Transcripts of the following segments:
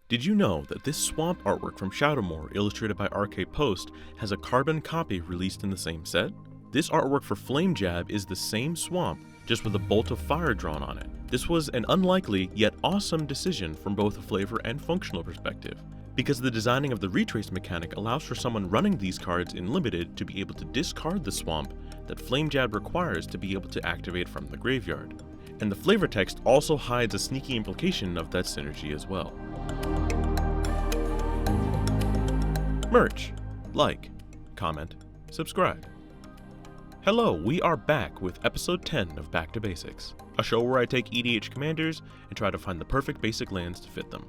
Did you know that this swamp artwork from Shadowmoor illustrated by RK Post has a carbon copy released in the same set? This artwork for Flame Jab is the same swamp, just with a bolt of fire drawn on it. This was an unlikely yet awesome decision from both a flavor and functional perspective, because the designing of the retrace mechanic allows for someone running these cards in Limited to be able to discard the swamp that Flame Jab requires to be able to activate from the graveyard. And the flavor text also hides a sneaky implication of that synergy as well. Merch. Like, comment, subscribe. Hello, we are back with episode 10 of Back to Basics, a show where I take EDH commanders and try to find the perfect basic lands to fit them.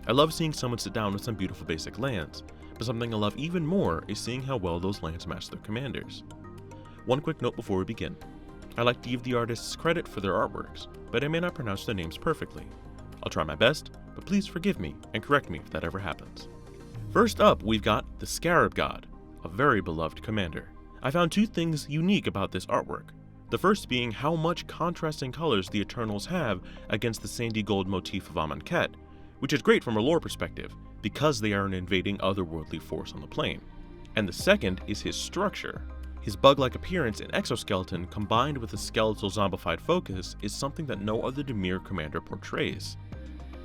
I love seeing someone sit down with some beautiful basic lands, but something I love even more is seeing how well those lands match their commanders. One quick note before we begin. I like to give the artists credit for their artworks, but I may not pronounce their names perfectly. I'll try my best, but please forgive me and correct me if that ever happens. First up, we've got the Scarab God, a very beloved commander. I found two things unique about this artwork. The first being how much contrasting colors the Eternals have against the sandy gold motif of Amonkhet, which is great from a lore perspective, because they are an invading otherworldly force on the plane. And the second is his structure. His bug-like appearance and exoskeleton combined with a skeletal zombified focus is something that no other Dimir commander portrays.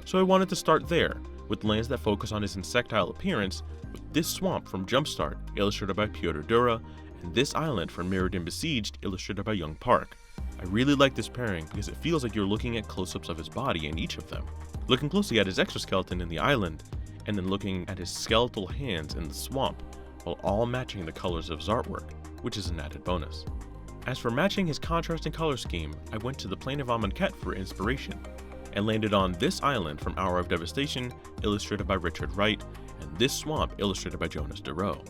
So I wanted to start there, with lands that focus on his insectile appearance, with this swamp from Jumpstart, illustrated by Piotr Dura, and this island from Mirrodin Besieged, illustrated by Young Park. I really like this pairing because it feels like you're looking at close-ups of his body in each of them, looking closely at his exoskeleton in the island, and then looking at his skeletal hands in the swamp, while all matching the colors of his artwork, which is an added bonus. As for matching his contrasting color scheme, I went to the Plane of Amonkhet for inspiration, and landed on this island from Hour of Devastation, illustrated by Richard Wright, and this swamp illustrated by Jonas Duro.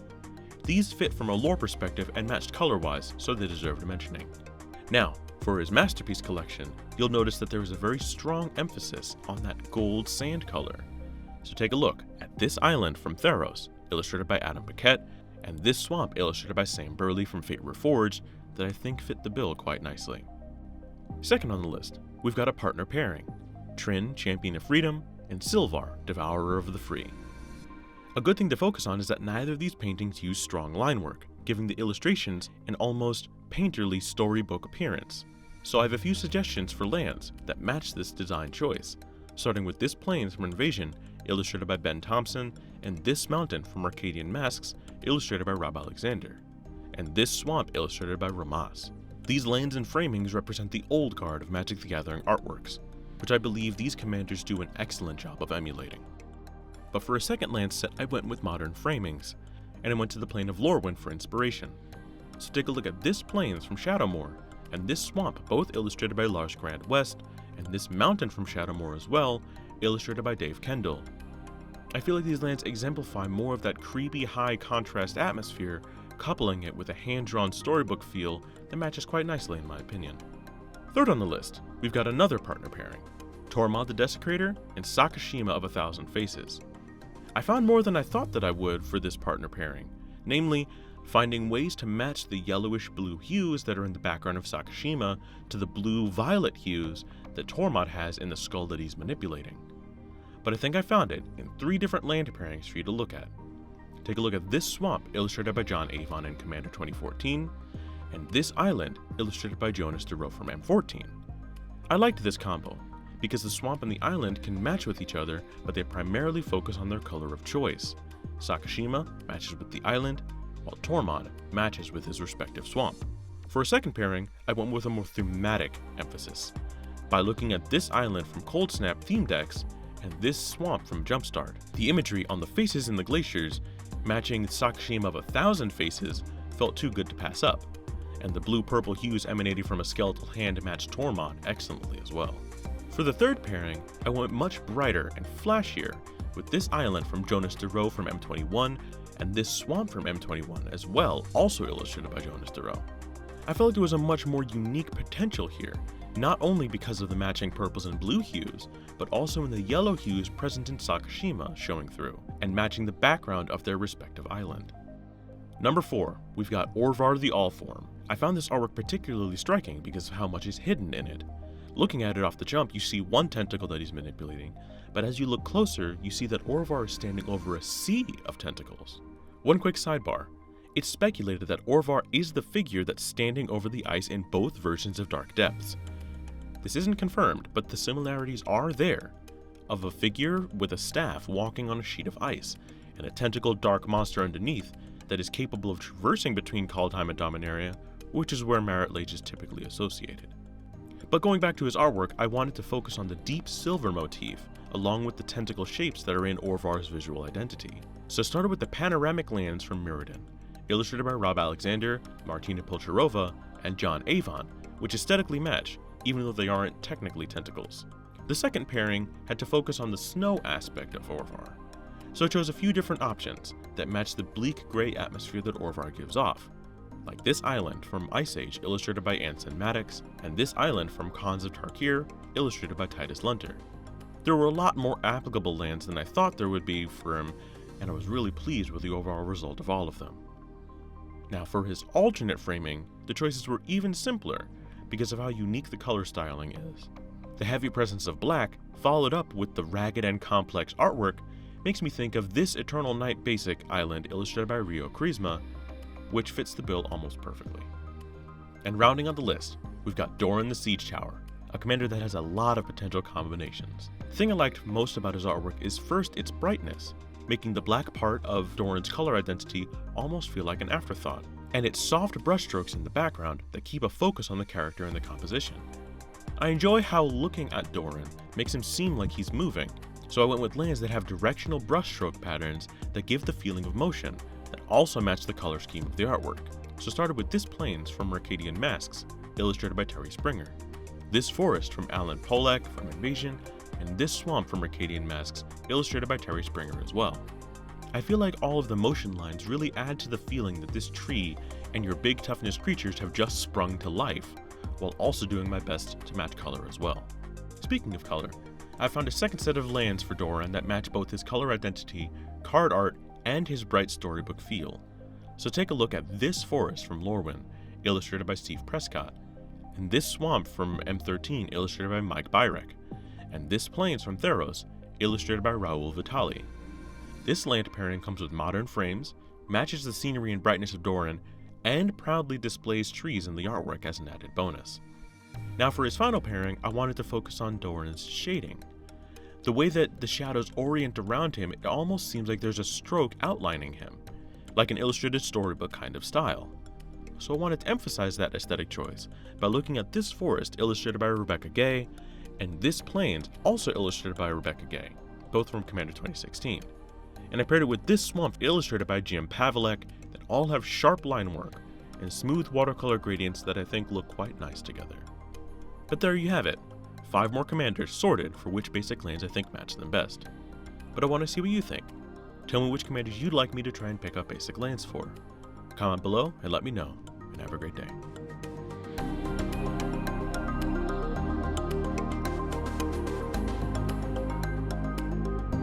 These fit from a lore perspective and matched color-wise, so they deserved mentioning. Now, for his masterpiece collection, you'll notice that there is a very strong emphasis on that gold sand color. So take a look at this island from Theros, illustrated by Adam Paquette, and this swamp illustrated by Sam Burley from Fate Reforged that I think fit the bill quite nicely. Second on the list, we've got a partner pairing, Trynn Champion of Freedom and Silvar Devourer of the Free. A good thing to focus on is that neither of these paintings use strong line work, giving the illustrations an almost painterly storybook appearance. So I have a few suggestions for lands that match this design choice, starting with this Plains from Invasion, illustrated by Ben Thompson, and this mountain from Arcadian Masks, illustrated by Rob Alexander, and this swamp illustrated by Ramaz. These lands and framings represent the old guard of Magic the Gathering artworks, which I believe these commanders do an excellent job of emulating. But for a second land set, I went with modern framings, and I went to the Plane of Lorwyn for inspiration. So take a look at this Plains from Shadowmoor, and this swamp, both illustrated by Lars Grant West, and this mountain from Shadowmoor as well, illustrated by Dave Kendall. I feel like these lands exemplify more of that creepy high contrast atmosphere, coupling it with a hand-drawn storybook feel that matches quite nicely in my opinion. Third on the list, we've got another partner pairing, Tormad the Desecrator and Sakashima of 1,000 Faces. I found more than I thought that I would for this partner pairing, namely, finding ways to match the yellowish-blue hues that are in the background of Sakashima to the blue-violet hues that Tormod has in the skull that he's manipulating. But I think I found it in 3 different land pairings for you to look at. Take a look at this swamp illustrated by John Avon in Commander 2014, and this island illustrated by Jonas Duro from M14. I liked this combo, because the swamp and the island can match with each other, but they primarily focus on their color of choice. Sakashima matches with the island, while Tormod matches with his respective swamp. For a second pairing, I went with a more thematic emphasis, by looking at this island from Cold Snap theme decks, and this swamp from Jumpstart. The imagery on the faces in the glaciers, matching the Sakashima of 1,000 Faces, felt too good to pass up, and the blue-purple hues emanating from a skeletal hand matched Tormod excellently as well. For the third pairing, I went much brighter and flashier, with this island from Jonas Duro from M21, and this swamp from M21 as well, also illustrated by Jonas Duro. I felt like there was a much more unique potential here, not only because of the matching purples and blue hues, but also in the yellow hues present in Sakashima showing through, and matching the background of their respective island. Number 4, we've got Orvar the All-Form. I found this artwork particularly striking because of how much is hidden in it. Looking at it off the jump, you see one tentacle that he's manipulating, but as you look closer, you see that Orvar is standing over a sea of tentacles. One quick sidebar. It's speculated that Orvar is the figure that's standing over the ice in both versions of Dark Depths. This isn't confirmed, but the similarities are there, of a figure with a staff walking on a sheet of ice, and a tentacled dark monster underneath that is capable of traversing between Kaldheim and Dominaria, which is where Marit Lage is typically associated. But going back to his artwork, I wanted to focus on the deep silver motif, along with the tentacle shapes that are in Orvar's visual identity. So I started with the panoramic lands from Mirrodin, illustrated by Rob Alexander, Martina Pilcherova, and John Avon, which aesthetically match, even though they aren't technically tentacles. The second pairing had to focus on the snow aspect of Orvar, so I chose a few different options that match the bleak gray atmosphere that Orvar gives off, like this island from Ice Age, illustrated by Anson Maddox, and this island from Khans of Tarkir, illustrated by Titus Lunter. There were a lot more applicable lands than I thought there would be for him, and I was really pleased with the overall result of all of them. Now for his alternate framing, the choices were even simpler because of how unique the color styling is. The heavy presence of black, followed up with the ragged and complex artwork, makes me think of this Eternal Night basic island illustrated by Rio Charisma, which fits the bill almost perfectly. And rounding out the list, we've got Doran the Siege Tower, a commander that has a lot of potential combinations. The thing I liked most about his artwork is first its brightness, making the black part of Doran's color identity almost feel like an afterthought, and its soft brushstrokes in the background that keep a focus on the character and the composition. I enjoy how looking at Doran makes him seem like he's moving, so I went with lands that have directional brushstroke patterns that give the feeling of motion, that also match the color scheme of the artwork. So started with this Plains from Mercadian Masks, illustrated by Terry Springer, this Forest from Alan Polak from Invasion, and this Swamp from Mercadian Masks, illustrated by Terry Springer as well. I feel like all of the motion lines really add to the feeling that this tree and your big toughness creatures have just sprung to life, while also doing my best to match color as well. Speaking of color, I found a second set of lands for Doran that match both his color identity, card art, and his bright storybook feel. So take a look at this Forest from Lorwyn, illustrated by Steve Prescott, and this Swamp from M13, illustrated by Mike Byrek, and this Plains from Theros, illustrated by Raul Vitali. This land pairing comes with modern frames, matches the scenery and brightness of Doran, and proudly displays trees in the artwork as an added bonus. Now for his final pairing, I wanted to focus on Doran's shading. The way that the shadows orient around him, it almost seems like there's a stroke outlining him, like an illustrated storybook kind of style. So I wanted to emphasize that aesthetic choice by looking at this Forest illustrated by Rebecca Gay, and this Plains also illustrated by Rebecca Gay, both from Commander 2016. And I paired it with this Swamp illustrated by Jim Pavelek that all have sharp line work and smooth watercolor gradients that I think look quite nice together. But there you have it, 5 more commanders sorted for which basic lands I think match them best. But I want to see what you think. Tell me which commanders you'd like me to try and pick up basic lands for. Comment below and let me know, and have a great day.